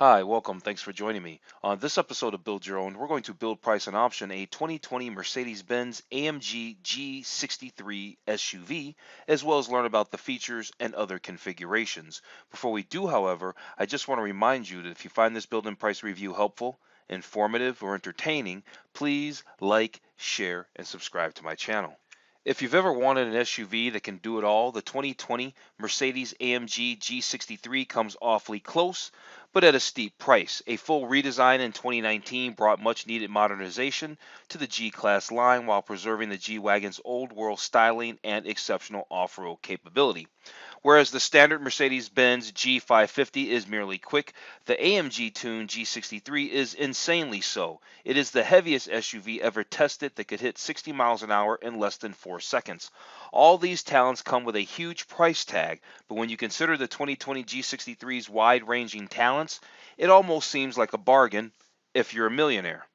Hi, welcome. Thanks for joining me. On this episode of Build Your Own, we're going to build, price, and option a 2020 Mercedes-Benz AMG G63 SUV, as well as learn about the features and other configurations. Before we do, however, I just want to remind you that if you find this build and price review helpful, informative, or entertaining, please like, share, and subscribe to my channel. If you've ever wanted an SUV that can do it all, the 2020 Mercedes AMG G63 comes awfully close, but at a steep price. A full redesign in 2019 brought much needed modernization to the G-Class line while preserving the G-Wagon's old world styling and exceptional off-road capability. Whereas the standard Mercedes-Benz G550 is merely quick, the AMG-tuned G63 is insanely so. It is the heaviest SUV ever tested that could hit 60 miles an hour in less than 4 seconds. All these talents come with a huge price tag, but when you consider the 2020 G63's wide-ranging talents, it almost seems like a bargain if you're a millionaire.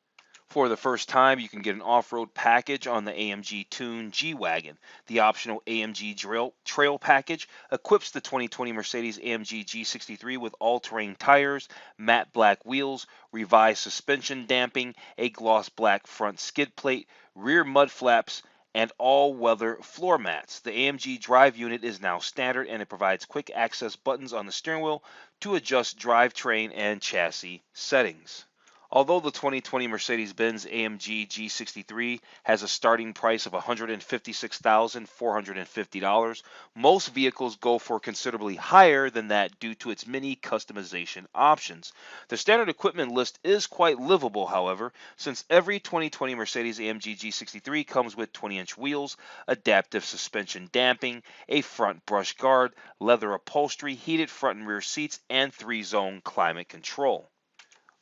For the first time, you can get an off-road package on the AMG tuned G-Wagon. The optional AMG Trail Package equips the 2020 Mercedes AMG G63 with all-terrain tires, matte black wheels, revised suspension damping, a gloss black front skid plate, rear mud flaps, and all-weather floor mats. The AMG drive unit is now standard, and it provides quick access buttons on the steering wheel to adjust drivetrain and chassis settings. Although the 2020 Mercedes-Benz AMG G63 has a starting price of $156,450, most vehicles go for considerably higher than that due to its many customization options. The standard equipment list is quite livable, however, since every 2020 Mercedes AMG G63 comes with 20-inch wheels, adaptive suspension damping, a front brush guard, leather upholstery, heated front and rear seats, and 3-zone climate control.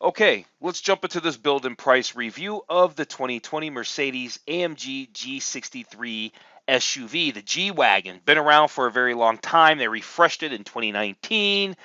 Okay, let's jump into this build and price review of the 2020 Mercedes AMG G63 SUV, the G-Wagon. Been around for a very long time. They refreshed it in 2019.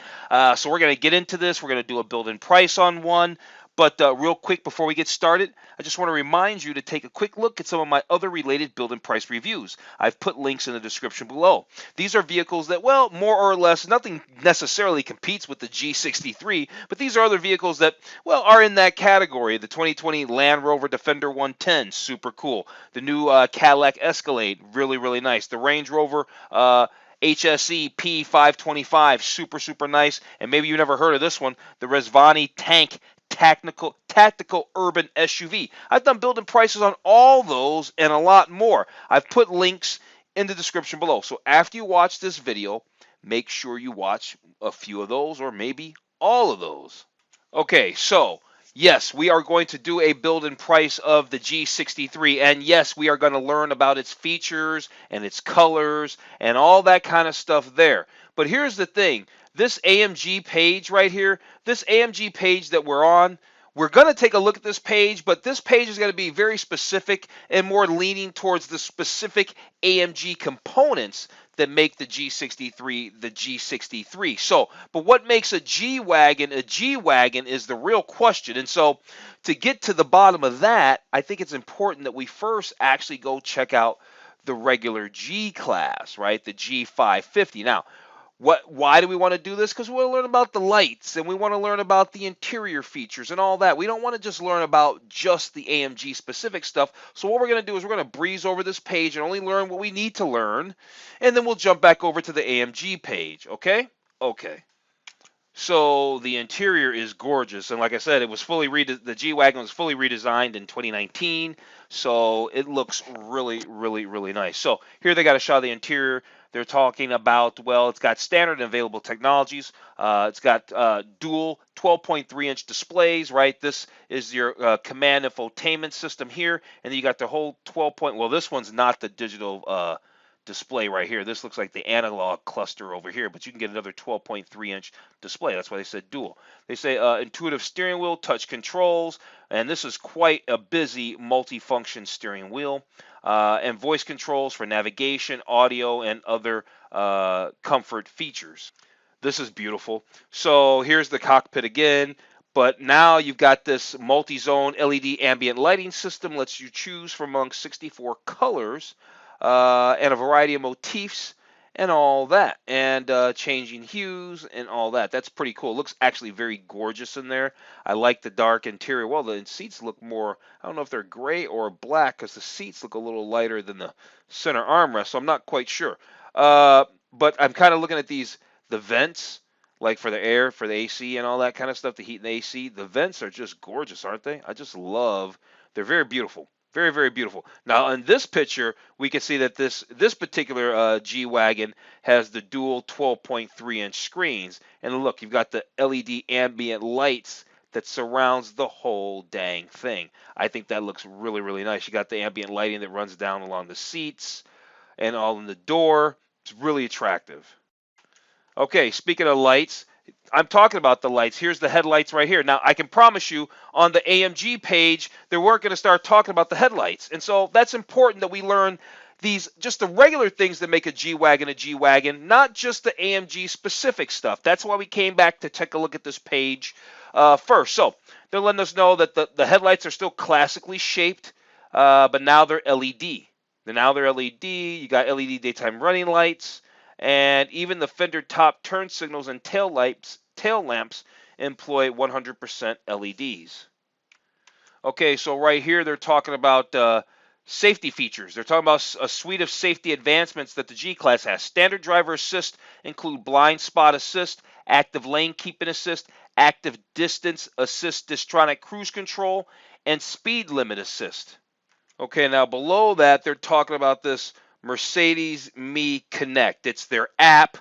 So we're going to get into this. We're going to do a build and price on one. But real quick before we get started, I just want to remind you to take a quick look at some of my other related build and price reviews. I've put links in the description below. These are vehicles that, well, more or less, nothing necessarily competes with the G63, but these are other vehicles that, well, are in that category. The 2020 Land Rover Defender 110, super cool. The new Cadillac Escalade, really, really nice. The Range Rover HSE P525, super nice. And maybe you never heard of this one, the Rezvani Tank tactical urban SUV. I've done building prices on all those and a lot more. I've put links in the description below. So after you watch this video, make sure you watch a few of those or maybe all of those. Okay, so yes, we are going to do a build and price of the G63, and yes, we are going to learn about its features and its colors and all that kind of stuff there. But here's the thing. This AMG page right here, this AMG page that we're on, we're going to take a look at this page, but this page is going to be very specific and more leaning towards the specific AMG components that make the G63 the G63. So, but what makes a G-Wagon is the real question. And so to get to the bottom of that, I think it's important that we first actually go check out the regular G-Class, right? The G550. Now, why do we want to do this? Because we want to learn about the lights and we want to learn about the interior features and all that. We don't want to just learn about just the AMG specific stuff. So what we're going to do is we're going to breeze over this page and only learn what we need to learn. And then we'll jump back over to the AMG page. Okay? Okay. So the interior is gorgeous, and like I said, it was the G-Wagon was fully redesigned in 2019, so it looks really nice. So here they got a shot of the interior. They're talking about, well, it's got standard and available technologies. It's got dual 12.3-inch displays, right? This is your command infotainment system here, and then you got the whole 12 point. Well, this one's not the digital display right here. This looks like the analog cluster over here, but you can get another 12.3-inch display. That's why they said dual. They say intuitive steering wheel, touch controls, and this is quite a busy multi-function steering wheel, and voice controls for navigation, audio, and other comfort features. This is beautiful. So here's the cockpit again. But now you've got this multi-zone LED ambient lighting system, lets you choose from among 64 colors and a variety of motifs. and all that, and changing hues and all that. That's pretty cool. It looks actually very gorgeous in there. I like the dark interior. Well, the seats look more, I don't know if they're gray or black, because the seats look a little lighter than the center armrest, so I'm not quite sure. But I'm kind of looking at the vents, like for the air, for the AC and all that kind of stuff, the heat and the AC. The vents are just gorgeous, aren't they? I just love, they're very beautiful. Very, very beautiful. Now, in this picture, we can see that this particular G-Wagon has the dual 12.3-inch screens. And look, you've got the LED ambient lights that surrounds the whole dang thing. I think that looks really, really nice. You got the ambient lighting that runs down along the seats and all in the door. It's really attractive. Okay, speaking of lights, I'm talking about the lights. Here's the headlights right here. Now, I can promise you on the AMG page, they weren't going to start talking about the headlights. And so that's important that we learn these, just the regular things that make a G-Wagon, not just the AMG specific stuff. That's why we came back to take a look at this page first. So they're letting us know that the headlights are still classically shaped, but now they're LED. Now they're LED. You got LED daytime running lights. And even the fender top turn signals and tail lamps employ 100% LEDs. Okay, so right here they're talking about safety features. They're talking about a suite of safety advancements that the G-Class has. Standard driver assist include blind spot assist, active lane keeping assist, active distance assist, distronic cruise control, and speed limit assist. Okay, now below that they're talking about this Mercedes Me Connect. It's their app.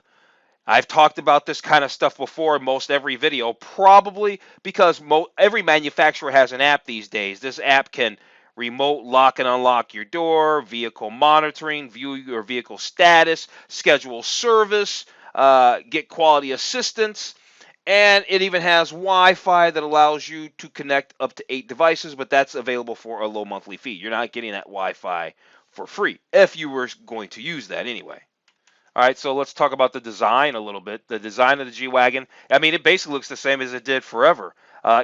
I've talked about this kind of stuff before in most every video, probably because every manufacturer has an app these days. This app can remote lock and unlock your door, vehicle monitoring, view your vehicle status, schedule service, get quality assistance, and it even has Wi-Fi that allows you to connect up to 8 devices, but that's available for a low monthly fee. You're not getting that Wi-Fi for free, if you were going to use that anyway. All right, so let's talk about the design a little bit. The design of the G-Wagon, I mean, it basically looks the same as it did forever.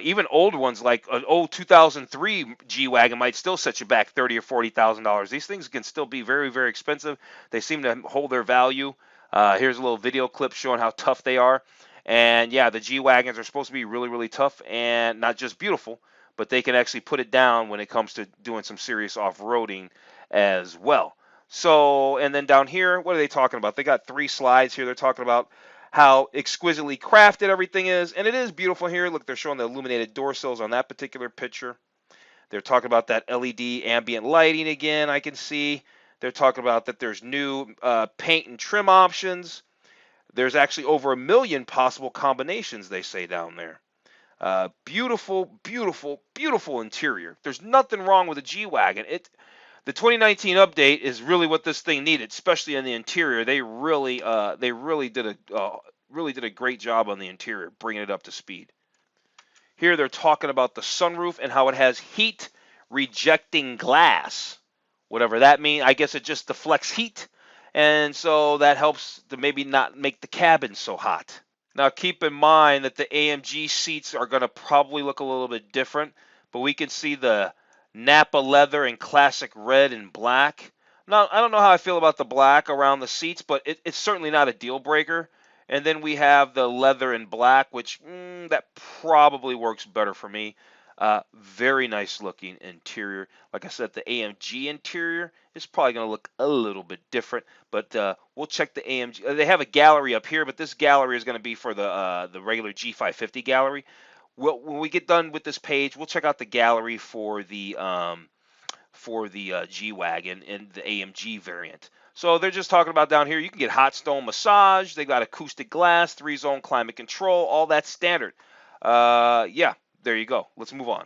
Even old ones like an old 2003 G-Wagon might still set you back $30,000 or $40,000. These things can still be very, very expensive. They seem to hold their value. Here's a little video clip showing how tough they are. And yeah, the G-Wagons are supposed to be really, really tough and not just beautiful, but they can actually put it down when it comes to doing some serious off-roading as well. So, and then down here, what are they talking about? They got 3 slides here. They're talking about how exquisitely crafted everything is, and it is beautiful here. Look, they're showing the illuminated door sills on that particular picture. They're talking about that LED ambient lighting again, I can see. They're talking about that there's new paint and trim options. There's actually over 1 million possible combinations, they say down there. Beautiful, beautiful, beautiful interior. There's nothing wrong with a G-Wagon. The 2019 update is really what this thing needed, especially in the interior. They really did a great job on the interior, bringing it up to speed. Here they're talking about the sunroof and how it has heat rejecting glass, whatever that means. I guess it just deflects heat, and so that helps to maybe not make the cabin so hot. Now keep in mind that the AMG seats are going to probably look a little bit different, but we can see the Napa leather in classic red and black. Now, I don't know how I feel about the black around the seats, but it's certainly not a deal breaker. And then we have the leather in black, which that probably works better for me. Very nice looking interior. Like I said, the AMG interior is probably going to look a little bit different, but we'll check the AMG. They have a gallery up here, but this gallery is going to be for the regular G550 gallery. When we get done with this page, we'll check out the gallery for the G-Wagon and the AMG variant. So they're just talking about down here, you can get hot stone massage. They got acoustic glass, 3-zone climate control, all that standard. Yeah, there you go. Let's move on.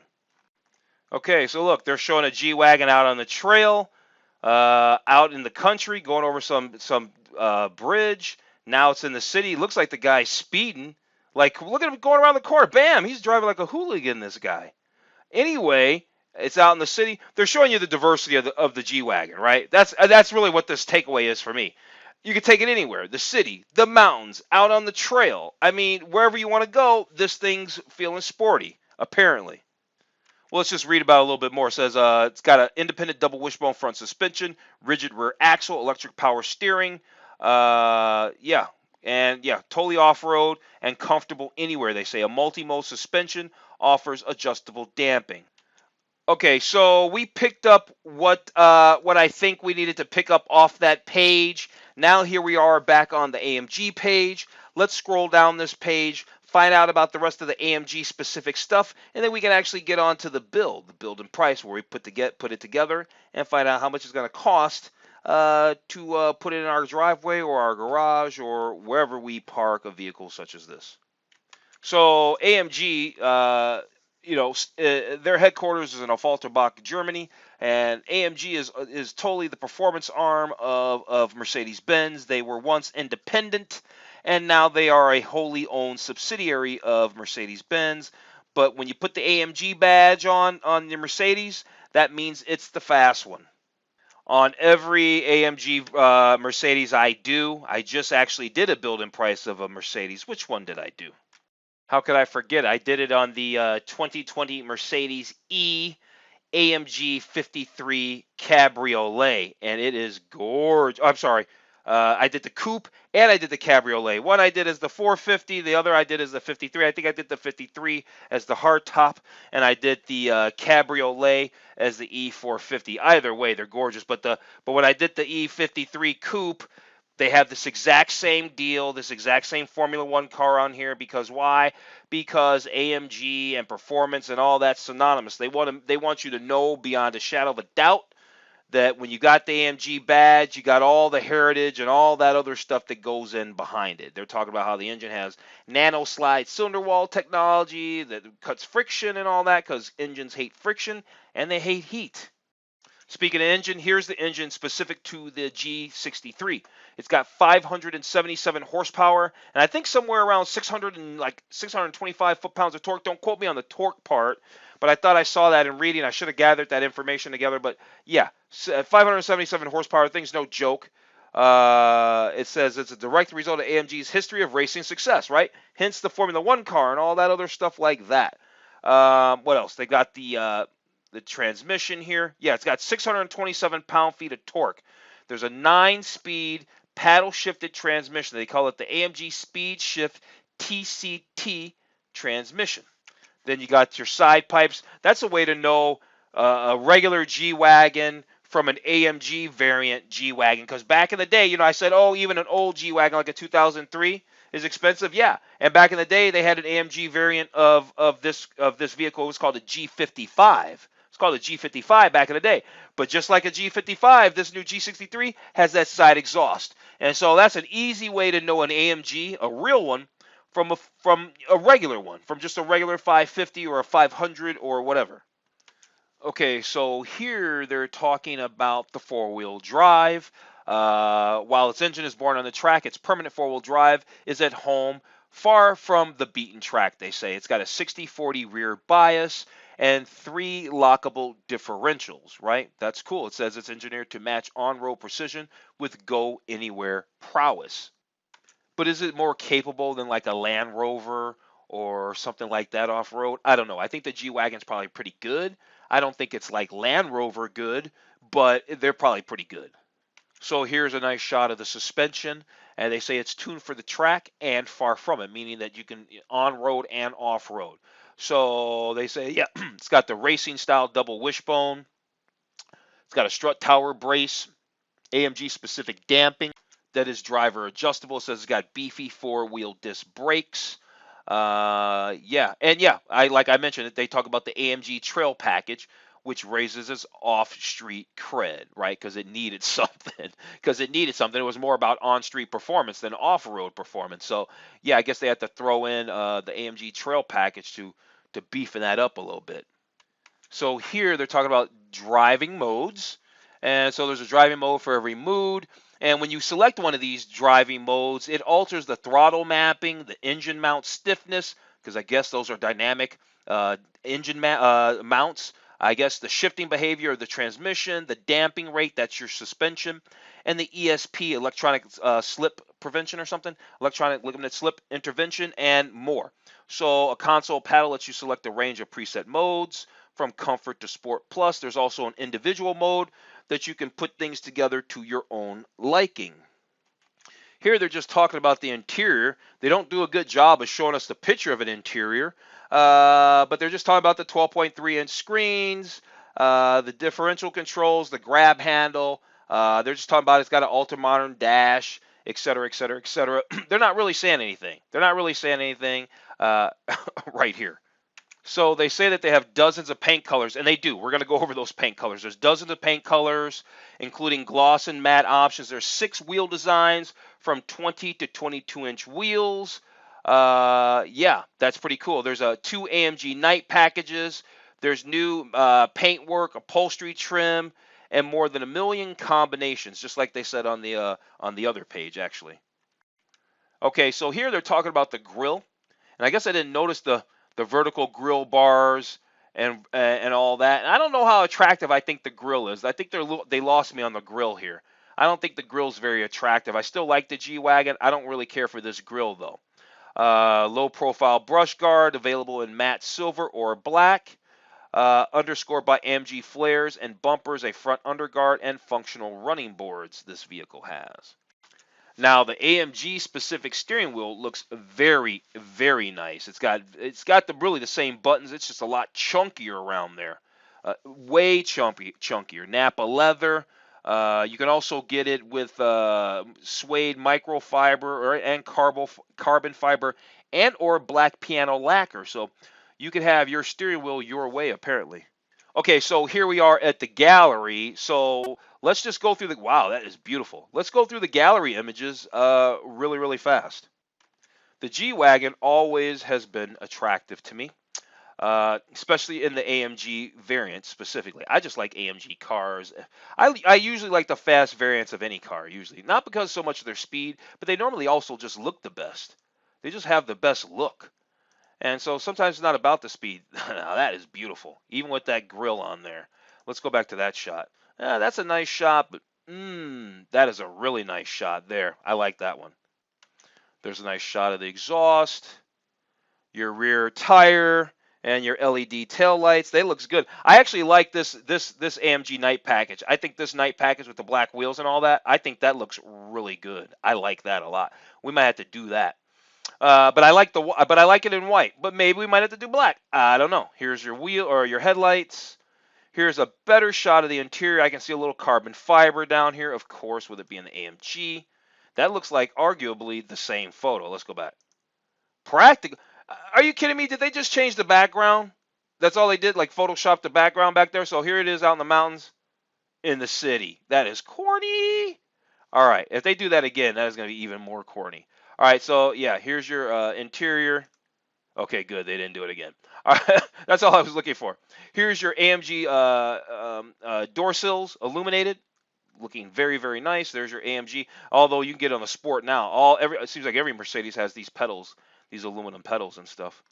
Okay, so look, they're showing a G-Wagon out on the trail, out in the country, going over some bridge. Now it's in the city. Looks like the guy's speeding. Like, look at him going around the corner. Bam! He's driving like a hooligan, this guy. Anyway, it's out in the city. They're showing you the diversity of the G-Wagon, right? That's really what this takeaway is for me. You can take it anywhere. The city, the mountains, out on the trail. I mean, wherever you want to go, this thing's feeling sporty, apparently. Well, let's just read about it a little bit more. It says it's got an independent double wishbone front suspension, rigid rear axle, electric power steering, Yeah, and yeah, totally off-road and comfortable anywhere. They say a multi-mode suspension offers adjustable damping. Okay, so we picked up what I think we needed to pick up off that page. Now here we are back on the AMG page. Let's scroll down this page, find out about the rest of the AMG specific stuff, and then we can actually get on to the build and price, where we put it together and find out how much it's going to cost to put it in our driveway or our garage or wherever we park a vehicle such as this. So AMG, their headquarters is in Affalterbach, Germany, and AMG is totally the performance arm of Mercedes-Benz. They were once independent, and now they are a wholly owned subsidiary of Mercedes-Benz. But when you put the AMG badge on your Mercedes, that means it's the fast one. On every AMG Mercedes I just actually did a build-in price of a Mercedes. Which one did I do? How could I forget? I did it on the 2020 Mercedes AMG 53 Cabriolet, and it is gorgeous. I'm sorry. I did the coupe and I did the cabriolet. One I did as the 450, the other I did as the 53. I think I did the 53 as the hardtop, and I did the cabriolet as the E450. Either way, they're gorgeous. But when I did the E53 coupe, they have this exact same deal, this exact same Formula One car on here. Because why? Because AMG and performance and all that's synonymous. They want you to know beyond a shadow of a doubt that when you got the AMG badge, you got all the heritage and all that other stuff that goes in behind it. They're talking about how the engine has nano slide cylinder wall technology that cuts friction and all that, because engines hate friction and they hate heat. Speaking of engine, here's the engine specific to the G63. It's got 577 horsepower, and I think somewhere around 625 foot-pounds of torque. Don't quote me on the torque part, but I thought I saw that in reading. I should have gathered that information together. But yeah, 577 horsepower. Thing's no joke. It says it's a direct result of AMG's history of racing success, right? Hence the Formula One car and all that other stuff like that. What else? They got the transmission here. Yeah, it's got 627 pound-feet of torque. There's a 9-speed paddle-shifted transmission. They call it the AMG Speed Shift TCT transmission. Then you got your side pipes. That's a way to know a regular G-Wagon from an AMG variant G-Wagon. Because back in the day, I said, oh, even an old G-Wagon like a 2003 is expensive. Yeah, and back in the day, they had an AMG variant of this vehicle. It was called a G55. It's called a G55 back in the day. But just like a G55, this new G63 has that side exhaust. And so that's an easy way to know an AMG, a real one, from a regular one, from just a regular 550 or a 500 or whatever. Okay, so here they're talking about the four-wheel drive. While its engine is born on the track, its permanent four-wheel drive is at home, far from the beaten track, they say. It's got a 60-40 rear bias and 3 lockable differentials, right? That's cool. It says it's engineered to match on-road precision with go-anywhere prowess. But is it more capable than like a Land Rover or something like that off-road? I don't know. I think the G-Wagon's probably pretty good. I don't think it's like Land Rover good, but they're probably pretty good. So here's a nice shot of the suspension, and they say it's tuned for the track and far from it, meaning that you can on-road and off-road. So they say, yeah, it's got the racing-style double wishbone. It's got a strut tower brace, AMG-specific damping that is driver adjustable. It says it's got beefy 4-wheel disc brakes. Like I mentioned, they talk about the Amg Trail Package, which raises its off-street cred, right? Because it needed something. It was more about on-street performance than off-road performance. So yeah, I guess they had to throw in the Amg Trail Package to beefing that up a little bit. So here they're talking about driving modes, and so there's a driving mode for every mood. And when you select one of these driving modes, it alters the throttle mapping, the engine mount stiffness, because I guess those are dynamic engine mounts. I guess the shifting behavior of the transmission, the damping rate, that's your suspension, and the ESP, electronic slip prevention or something, electronic ligament slip intervention, and more. So a console panel lets you select a range of preset modes from Comfort to Sport Plus. There's also an individual mode that you can put things together to your own liking. Here they're just talking about the interior. They don't do a good job of showing us the picture of an interior, but they're just talking about the 12.3-inch screens, the differential controls, the grab handle. They're just talking about it's got an ultra-modern dash, et cetera, et cetera, et cetera. They're not really saying anything. They're not really saying anything right here. So they say that they have dozens of paint colors, and they do. We're going to go over those paint colors. There's dozens of paint colors, including gloss and matte options. There's 6 wheel designs from 20 to 22-inch wheels. Yeah, that's pretty cool. There's 2 Amg Knight packages. There's new paintwork, upholstery trim, and more than 1 million combinations, just like they said on the other page, actually. Okay, so here they're talking about the grille, and I guess I didn't notice the vertical grill bars and all that. And I don't know how attractive I think the grill is. I think they lost me on the grill here. I don't think the grill's very attractive. I still like the G-Wagon. I don't really care for this grill though. Low profile brush guard available in matte silver or black. Underscored by AMG flares and bumpers, a front underguard, and functional running boards this vehicle has. Now the AMG specific steering wheel looks very, very nice. It's got really the same buttons. It's just a lot chunkier around there, way chunkier. Napa leather. You can also get it with suede microfiber and carbon fiber and or black piano lacquer. So you can have your steering wheel your way apparently. Okay, so here we are at the gallery. So let's just go through the, wow, that is beautiful. Let's go through the gallery images really, really fast. The G-Wagon always has been attractive to me, especially in the AMG variant specifically. I just like AMG cars. I usually like the fast variants of any car, usually. Not because so much of their speed, but they normally also just look the best. They just have the best look. And so sometimes it's not about the speed. Now that is beautiful, even with that grill on there. Let's go back to that shot. That's a nice shot, but that is a really nice shot there. I like that one. There's a nice shot of the exhaust, your rear tire, and your LED tail lights. They looks good. I actually like this AMG Knight package. I think this Knight package with the black wheels and all that, I think that looks really good. I like that a lot. We might have to do that. But I like it in white. But maybe we might have to do black. I don't know. Here's your wheel or your headlights. Here's a better shot of the interior. I can see a little carbon fiber down here, of course, with it being the AMG. That looks like arguably the same photo. Let's go back. Practical. Are you kidding me? Did they just change the background? That's all they did, like Photoshop the background back there. So here it is out in the mountains in the city. That is corny. All right. If they do that again, that is going to be even more corny. All right, so yeah, here's your interior. Okay, good. They didn't do it again. All right, that's all I was looking for. Here's your AMG door sills, illuminated, looking very, very nice. There's your AMG. Although you can get it on the Sport now. It seems like every Mercedes has these pedals, these aluminum pedals and stuff.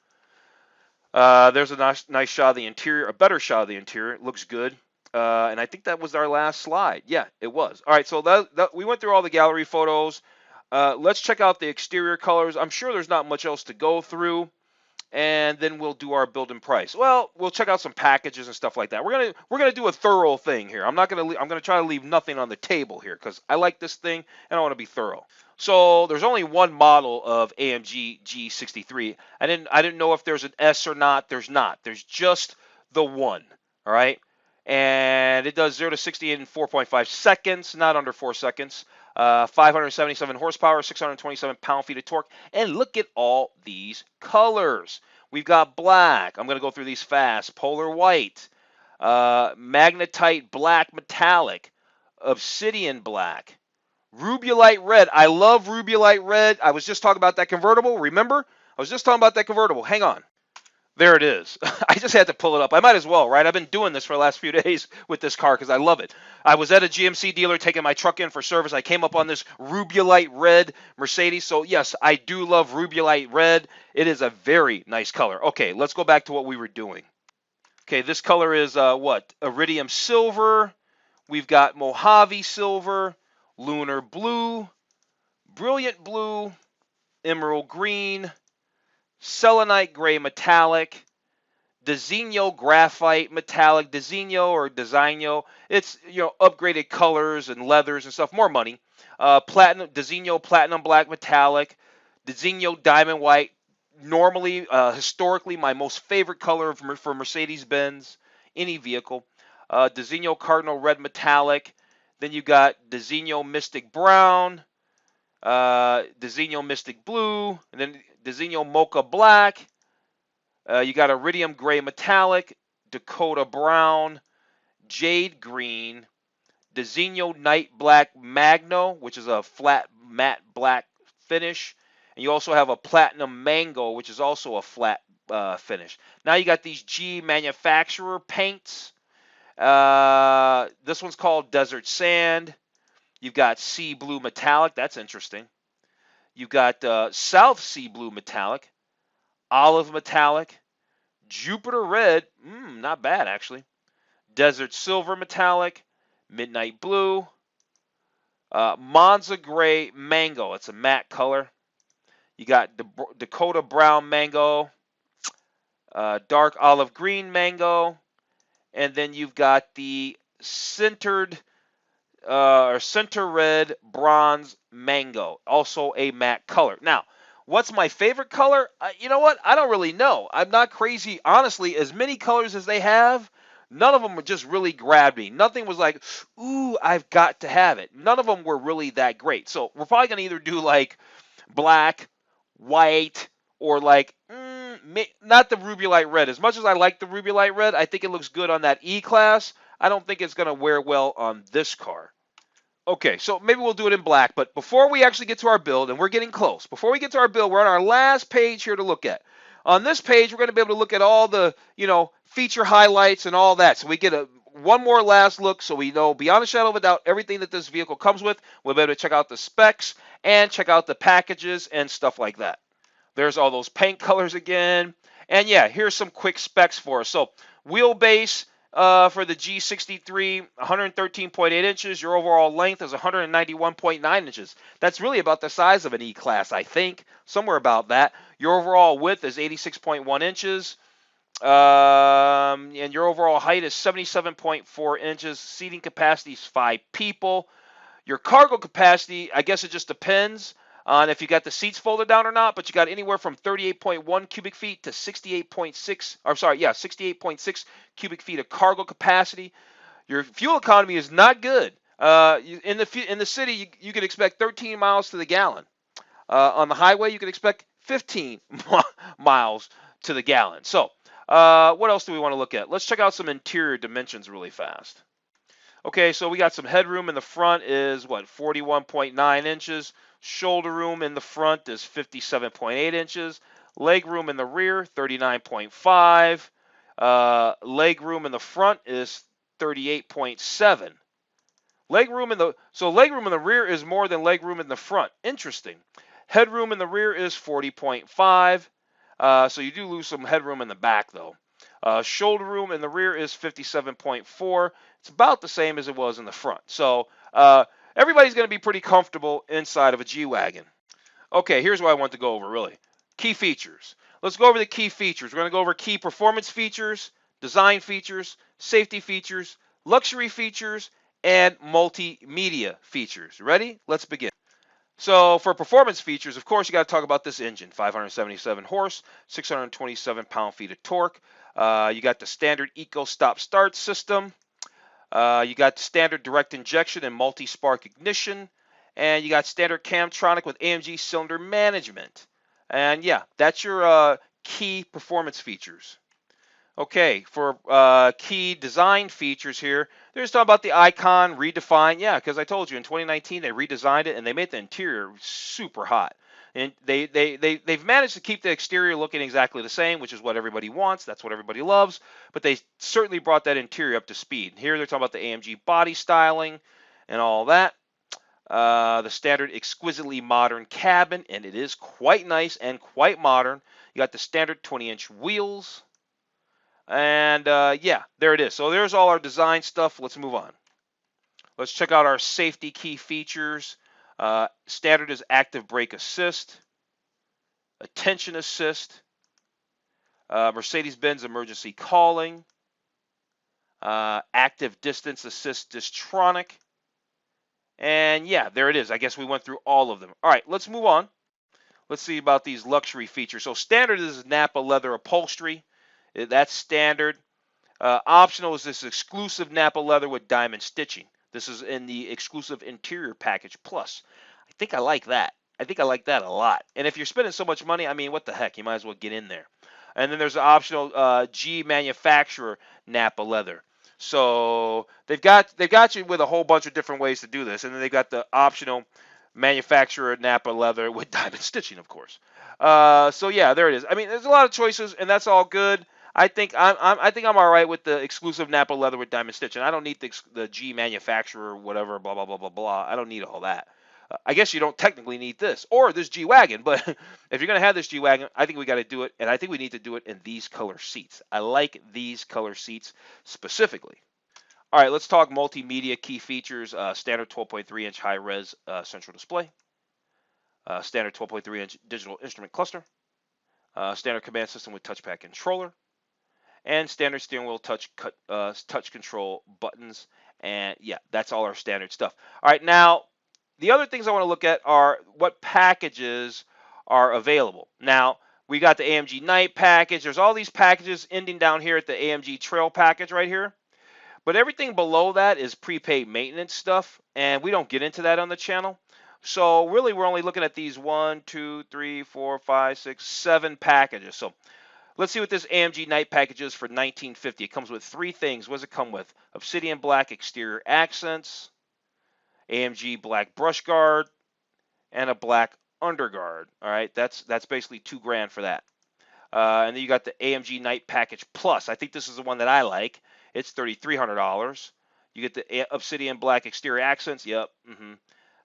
There's a nice shot of the interior, a better shot of the interior. It looks good. And I think that was our last slide. Yeah, it was. All right, so we went through all the gallery photos. Let's check out the exterior colors. I'm sure there's not much else to go through, and then we'll do our build and price. Well, we'll check out some packages and stuff like that. We're gonna do a thorough thing here. I'm gonna try to leave nothing on the table here because I like this thing and I want to be thorough. So there's only one model of AMG G63. I didn't know if there's an S or not. There's not. There's just the one. All right. And it does 0 to 60 in 4.5 seconds, not under 4 seconds. 577 horsepower, 627 pound-feet of torque. And look at all these colors. We've got black. I'm going to go through these fast. Polar white, magnetite black metallic, obsidian black, rubulite red. I love rubulite red. I was just talking about that convertible. Remember? I was just talking about that convertible. Hang on. There it is. I just had to pull it up. I might as well, right? I've been doing this for the last few days with this car because I love it. I was at a GMC dealer taking my truck in for service. I came up on this rubulite red Mercedes. So, yes, I do love rubulite red. It is a very nice color. Okay, let's go back to what we were doing. Okay, this color is what? Iridium silver. We've got Mojave silver, lunar blue, brilliant blue, emerald green, selenite gray metallic, Designo graphite metallic, Designo or Designo. It's, upgraded colors and leathers and stuff, more money. Platinum Designo platinum black metallic, Designo diamond white. Normally, historically, my most favorite color for Mercedes-Benz, any vehicle. Designo cardinal red metallic. Then you got Designo mystic brown, Designo mystic blue, and then Designo mocha black. You got iridium gray metallic, Dakota brown, jade green, Designo Knight Black Magno, which is a flat matte black finish. And you also have a Platinum Mango, which is also a flat finish. Now you got these G manufacturer paints. This one's called Desert Sand. You've got Sea Blue Metallic. That's interesting. You've got South Sea Blue Metallic, Olive Metallic, Jupiter Red. Not bad, actually. Desert Silver Metallic, Midnight Blue, Monza Gray Mango. It's a matte color. You got Dakota Brown Mango, Dark Olive Green Mango, and then you've got the centered or center red bronze mango, also a matte color. Now, what's my favorite color? You know what? I don't really know. I'm not crazy. Honestly, as many colors as they have, none of them just really grabbed me. Nothing was like, ooh, I've got to have it. None of them were really that great. So we're probably going to either do like black, white, or like, not the Ruby Light Red. As much as I like the Ruby Light Red, I think it looks good on that E-Class. I don't think it's going to wear well on this car. Okay, so maybe we'll do it in black, but before we actually get to our build, and we're getting close, before we get to our build, we're on our last page here to look at. On this page, we're going to be able to look at all the, feature highlights and all that. So we get one more last look so we know beyond a shadow of a doubt everything that this vehicle comes with. We'll be able to check out the specs and check out the packages and stuff like that. There's all those paint colors again. And yeah, here's some quick specs for us. So wheelbase, for the G63, 113.8 inches. Your overall length is 191.9 inches. That's really about the size of an E-Class, I think. Somewhere about that. Your overall width is 86.1 inches. And your overall height is 77.4 inches. Seating capacity is 5 people. Your cargo capacity, I guess it just depends on if you got the seats folded down or not, but you got anywhere from 38.1 cubic feet to 68.6 cubic feet of cargo capacity. Your fuel economy is not good. In the city, you could expect 13 miles to the gallon. On the highway, you could expect 15 miles to the gallon. So, what else do we want to look at? Let's check out some interior dimensions really fast. Okay, so we got some headroom in the front is, 41.9 inches. Shoulder room in the front is 57.8 inches. Leg room in the rear, 39.5. Leg room in the front is 38.7. Leg room in the rear is more than leg room in the front. Interesting. Headroom in the rear is 40.5. So you do lose some headroom in the back, though. Shoulder room in the rear is 57.4. It's about the same as it was in the front. So everybody's going to be pretty comfortable inside of a G-Wagon. Okay, here's what I want to go over, really. Key features. Let's go over the key features. We're going to go over key performance features, design features, safety features, luxury features, and multimedia features. Ready? Let's begin. So for performance features, of course, you got to talk about this engine. 577 horse, 627 pound-feet of torque. You got the standard Eco stop-start system. You got standard direct injection and multi-spark ignition. And you got standard Camtronic with AMG cylinder management. And yeah, that's your key performance features. Okay, for key design features here, they're just talking about the icon, redefine. Yeah, because I told you in 2019 they redesigned it and they made the interior super hot. And they've managed to keep the exterior looking exactly the same, which is what everybody wants. That's what everybody loves. But they certainly brought that interior up to speed. Here they're talking about the AMG body styling and all that. The standard exquisitely modern cabin, and it is quite nice and quite modern. You got the standard 20-inch wheels. And yeah, there it is. So there's all our design stuff. Let's move on. Let's check out our safety key features. Standard is active brake assist, attention assist, Mercedes-Benz emergency calling, active distance assist distronic, and yeah, there it is. I guess we went through all of them. All right, let's move on. Let's see about these luxury features. So standard is Napa leather upholstery. That's standard. Optional is this exclusive Napa leather with diamond stitching. This is in the exclusive interior package plus. I think I like that. I think I like that a lot. And if you're spending so much money, I mean, what the heck? You might as well get in there. And then there's an optional G manufacturer Napa leather. So they've got you with a whole bunch of different ways to do this, and then they've got the optional manufacturer Napa leather with diamond stitching, of course. So yeah, there it is. I mean, there's a lot of choices, and that's all good. I think I'm all right with the exclusive Napa leather with diamond stitching. I don't need the G manufacturer, whatever, blah blah blah blah blah. I don't need all that. I guess you don't technically need this or this G wagon, but if you're gonna have this G wagon, I think we got to do it, and I think we need to do it in these color seats. I like these color seats specifically. All right, let's talk multimedia key features. Standard 12.3-inch high-res central display. Standard 12.3-inch digital instrument cluster. Standard command system with touchpad controller. And standard steering wheel touch control buttons. And yeah, that's all our standard stuff. All right, now the other things I want to look at are what packages are available. Now, we got the Amg Knight package. There's all these packages ending down here at the Amg Trail package right here. But everything below that is prepaid maintenance stuff, and we don't get into that on the channel. So really, we're only looking at these 1, 2, 3, 4, 5, 6, 7 packages. So let's see what this AMG Knight package is for $19.50. It comes with 3 things. What does it come with? Obsidian Black exterior accents, AMG Black brush guard, and a black underguard. All right, that's basically $2,000 for that. And then you got the AMG Knight Package Plus. I think this is the one that I like. It's $3,300. You get the Obsidian Black exterior accents. Yep.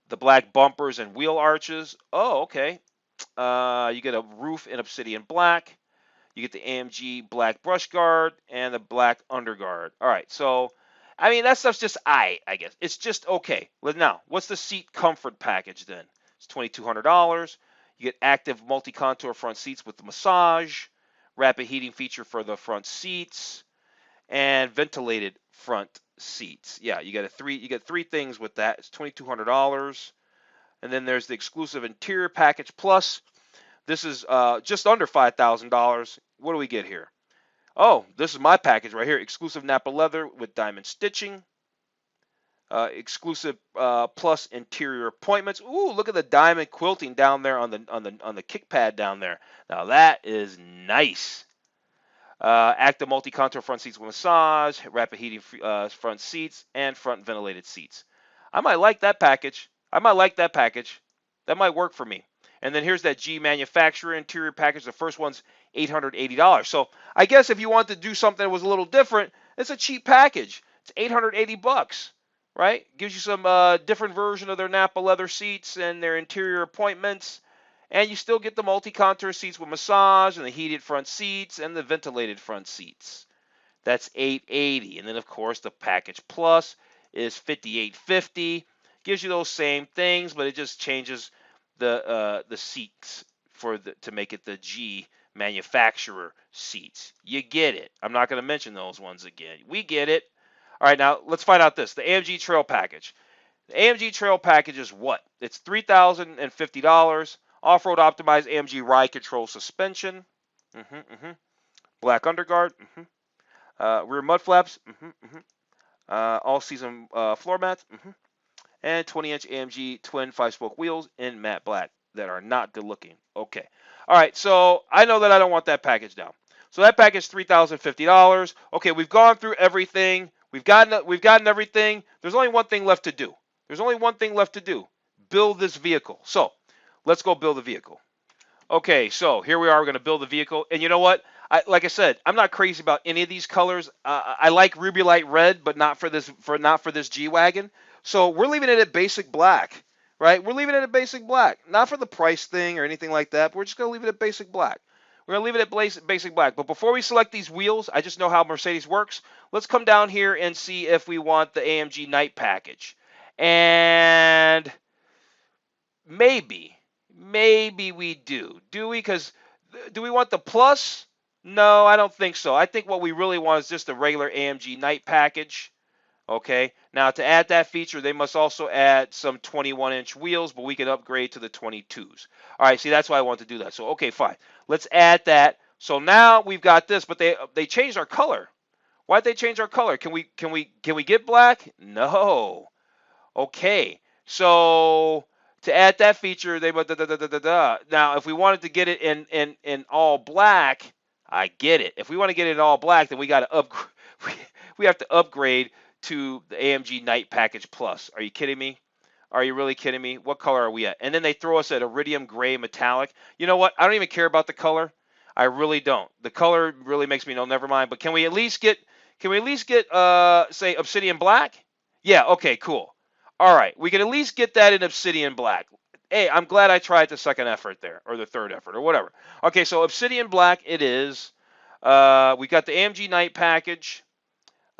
The black bumpers and wheel arches. Oh, okay. You get a roof in Obsidian Black. You get the AMG Black brush guard and the black underguard. All right. So, I mean, that stuff's just I guess. It's just okay. Now, what's the seat comfort package then? It's $2,200. You get active multi-contour front seats with the massage, rapid heating feature for the front seats, and ventilated front seats. Yeah, you get 3 things with that. It's $2,200. And then there's the exclusive interior package plus. This is just under $5,000. What do we get here? Oh, this is my package right here. Exclusive Napa leather with diamond stitching. Exclusive plus interior appointments. Ooh, look at the diamond quilting down there on the kick pad down there. Now that is nice. Active multi-contour front seats with massage, rapid heating front seats, and front ventilated seats. I might like that package. That might work for me. And then here's that G manufacturer interior package. The first one's $880. So I guess if you want to do something that was a little different, it's a cheap package. It's $880. Right? Gives you some different version of their Napa leather seats and their interior appointments. And you still get the multi-contour seats with massage and the heated front seats and the ventilated front seats. That's $880. And then, of course, the package plus is $58.50. Gives you those same things, but it just changes the seats to make it the G manufacturer seats. You get it. I'm not going to mention those ones again. We get it. All right, now let's find out this. The AMG Trail Package. The AMG Trail Package is what? It's $3,050. Off-road optimized AMG ride control suspension. Black underguard. Rear mud flaps. All-season floor mats. And 20-inch AMG twin 5-spoke wheels in matte black that are not good looking. Okay. All right, so I know that I don't want that package down. So that package is $3,050. Okay, we've gone through everything. We've gotten everything. There's only one thing left to do. Build this vehicle. So let's go build the vehicle. Okay, so here we are. We're going to build the vehicle. And you know what? Like I said, I'm not crazy about any of these colors. I like Ruby Light Red, but not for this G-Wagon. So we're leaving it at basic black, right? We're leaving it at basic black. Not for the price thing or anything like that, but we're just going to leave it at basic black. We're going to leave it at basic black. But before we select these wheels, I just know how Mercedes works. Let's come down here and see if we want the AMG Knight package. And maybe we do. Do we? Because do we want the plus No, I don't think so. I think what we really want is just a regular AMG Knight package. Okay. Now to add that feature, they must also add some 21-inch wheels, but we can upgrade to the 22s. All right. See, that's why I want to do that. So okay, fine. Let's add that. So now we've got this, but they changed our color. Why'd they change our color? Can we get black? No. Okay. So to add that feature, they now if we wanted to get it in all black, I get it. If we want to get it in all black, then we got to upgrade. We have to upgrade to the AMG Knight Package Plus. Are you kidding me? Are you really kidding me? What color are we at? And then they throw us at iridium gray metallic. You know what? I don't even care about the color. I really don't. The color really makes me know. Never mind. But can we at least get? Can we at least get say Obsidian Black? Yeah. Okay. Cool. All right. We can at least get that in Obsidian Black. Hey, I'm glad I tried the second effort there, or the third effort, or whatever. Okay. So Obsidian Black it is. We got the AMG Knight package.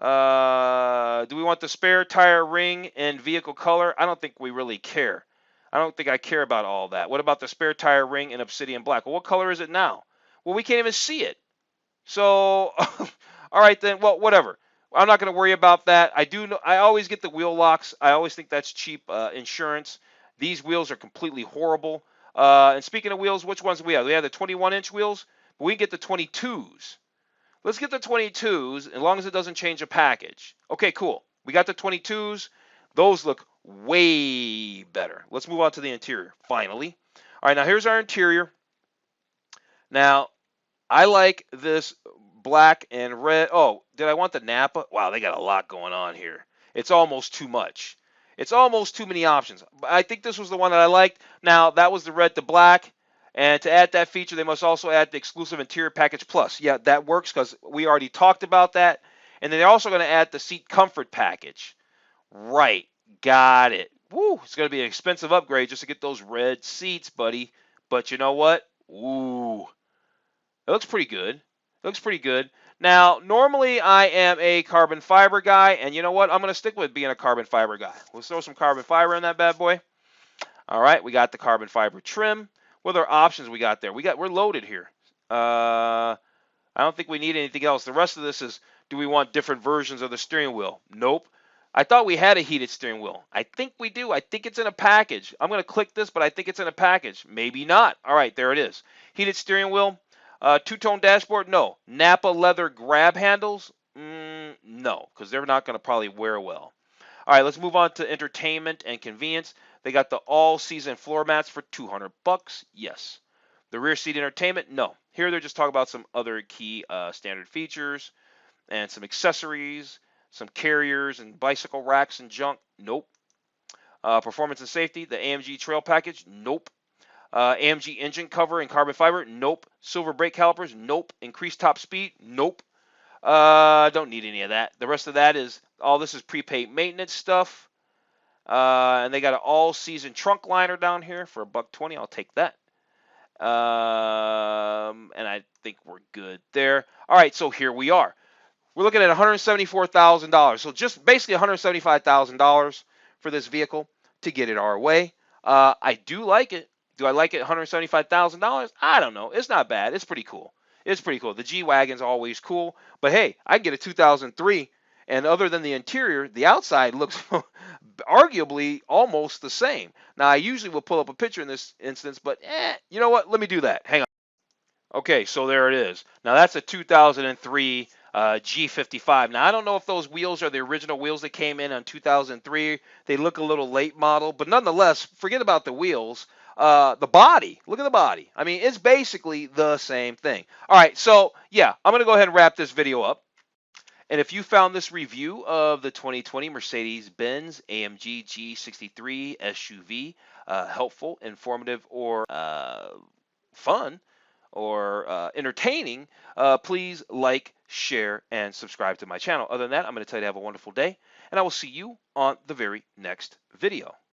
Do we want the spare tire ring and vehicle color? I don't think we really care. I don't think I care about all that. What about the spare tire ring and Obsidian Black? Well, what color is it now? Well, we can't even see it. So, all right then. Well, whatever. I'm not going to worry about that. I do know. I always get the wheel locks. I always think that's cheap insurance. These wheels are completely horrible. And speaking of wheels, which ones do we have? We have the 21-inch wheels, but we get the 22s. Let's get the 22s as long as it doesn't change the package. Okay, cool. We got the 22s. Those look way better. Let's move on to the interior, finally. All right, now here's our interior. Now, I like this black and red. Oh, did I want the Napa? Wow, they got a lot going on here. It's almost too much. It's almost too many options. I think this was the one that I liked. Now, that was the red to black. And to add that feature, they must also add the exclusive interior package plus. Yeah, that works because we already talked about that. And then they're also going to add the seat comfort package. Right. Got it. Woo. It's going to be an expensive upgrade just to get those red seats, buddy. But you know what? Ooh. It looks pretty good. It looks pretty good. Now, normally I am a carbon fiber guy. And you know what? I'm going to stick with being a carbon fiber guy. Let's throw some carbon fiber in that bad boy. All right. We got the carbon fiber trim. What other options we got there? We're loaded here. I don't think we need anything else. The rest of this is, do we want different versions of the steering wheel? Nope. I thought we had a heated steering wheel. I think we do. I think it's in a package. I'm going to click this, but I think it's in a package. Maybe not. All right, there it is. Heated steering wheel. Two-tone dashboard? No. Napa leather grab handles? No, because they're not going to probably wear well. All right, let's move on to entertainment and convenience. They got the all-season floor mats for $200. Yes. The rear seat entertainment? No. Here they're just talking about some other key standard features and some accessories, some carriers and bicycle racks and junk. Nope. Performance and safety, the Amg Trail Package? Nope. AMG engine cover and carbon fiber? Nope. Silver brake calipers? Nope. Increased top speed? Nope. Don't need any of that. The rest of that is, all this is prepaid maintenance stuff. And they got an all-season trunk liner down here for $120. I'll take that. And I think we're good there. All right, so here we are. We're looking at $174,000. So just basically $175,000 for this vehicle to get it our way. I do like it. Do I like it $175,000? I don't know. It's not bad. It's pretty cool. It's pretty cool. The G-Wagon's always cool. But hey, I can get a 2003, and other than the interior, the outside looks arguably almost the same. Now, I usually will pull up a picture in this instance, but you know what? Let me do that. Hang on. Okay, so there it is. Now, that's a 2003 G55. Now, I don't know if those wheels are the original wheels that came in on 2003. They look a little late model, but nonetheless, forget about the wheels. The body, look at the body. I mean, it's basically the same thing. All right, so yeah, I'm going to go ahead and wrap this video up. And if you found this review of the 2020 Mercedes-Benz AMG G63 SUV helpful, informative, or fun, or entertaining, please like, share, and subscribe to my channel. Other than that, I'm going to tell you to have a wonderful day, and I will see you on the very next video.